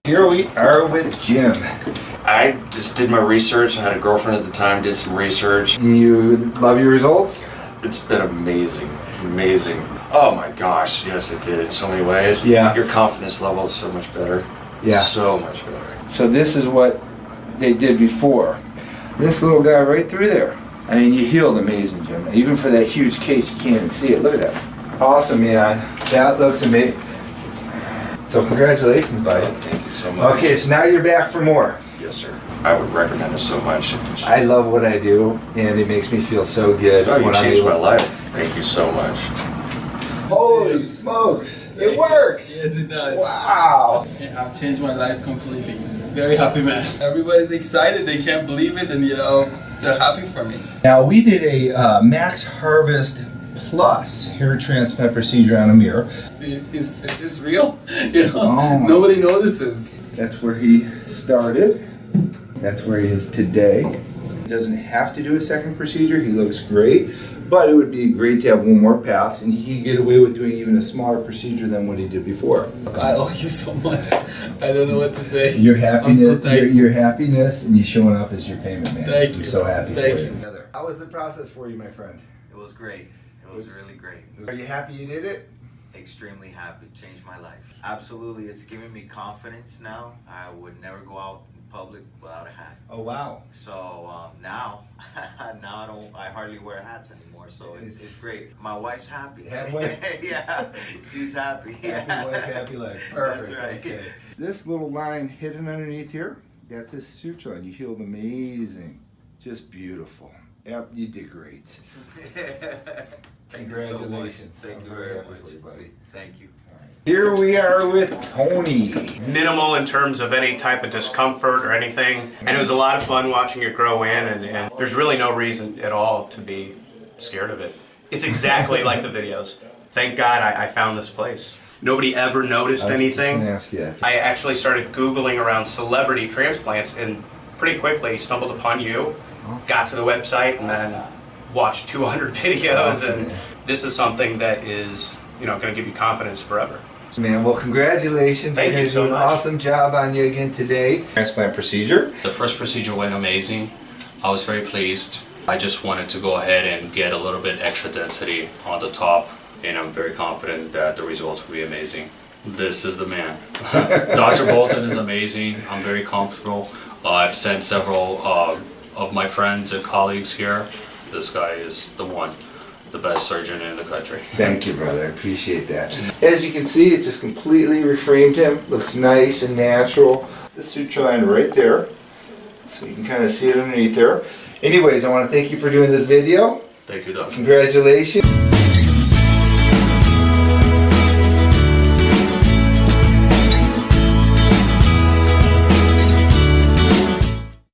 Here we are with Jim. I just did my research. I had a girlfriend at the time, did some research. You love your results? It's been amazing, amazing. Oh my gosh, yes it did in so many ways. Yeah. Your confidence level is so much better. Yeah. So much better. So this is what they did before. This little guy right through there. I mean, you healed amazing, Jim. Even for that huge case, you can't even see it. Look at that. Awesome, man. That looks amazing. So congratulations, buddy. Thank you so much. Okay, so now you're back for more. Yes, sir. I would recommend it so much. I love what I do, and it makes me feel so good. Oh, you when changed I'm my able- life. Thank you so much. Holy smokes! It works! Yes, it does. Wow! It have changed my life completely. Very happy, man. Everybody's excited. They can't believe it, and they're happy for me. Now, we did a Max Harvest Plus hair transplant procedure on Amir. Is this real? Oh my- Nobody notices. That's where he started. That's where he is today. He doesn't have to do a second procedure. He looks great, but it would be great to have one more pass, and he could get away with doing even a smaller procedure than what he did before. I owe you so much. I don't know what to say. Your I'm so happiness, thankful. your happiness, and you showing up as your payment, man. Thank you. I'm so happy Thank for you. you. How was the process for you, my friend? It was great. It was really great. Are you happy you did it? Extremely happy. Changed my life. Absolutely. It's giving me confidence now. I would never go out in public without a hat. Oh wow! So now I hardly wear hats anymore. So it's great. My wife's happy. Happy wife. Yeah, she's happy. Happy wife, happy life. Perfect. That's right. Okay. This little line hidden underneath here, that's a suture line. You healed amazing. Just beautiful. Yep, you did great. Thank you so much. Congratulations. Thank I'm you very very happy much. for you, buddy. Thank you. Here we are with Tony. Minimal in terms of any type of discomfort or anything. And it was a lot of fun watching it grow in, and there's really no reason at all to be scared of it. It's exactly like the videos. Thank God I found this place. Nobody ever noticed anything. Ask you that. I actually started Googling around celebrity transplants and pretty quickly stumbled upon you, got to the website, and then watched 200 videos. And this is something that is, going to give you confidence forever. Man, well, congratulations. Thank We're you gonna so do an much. awesome job on you again today. Transplant procedure. The first procedure went amazing. I was very pleased. I just wanted to go ahead and get a little bit extra density on the top, and I'm very confident that the results will be amazing. This is the man. Dr. Bolton is amazing. I'm very comfortable. I've sent several of my friends and colleagues here. This guy is the one, the best surgeon in the country. Thank you, brother. I appreciate that. As you can see, it just completely reframed him. Looks nice and natural. The suture line right there. So you can kind of see it underneath there. Anyways, I want to thank you for doing this video. Thank you, Doctor. Congratulations.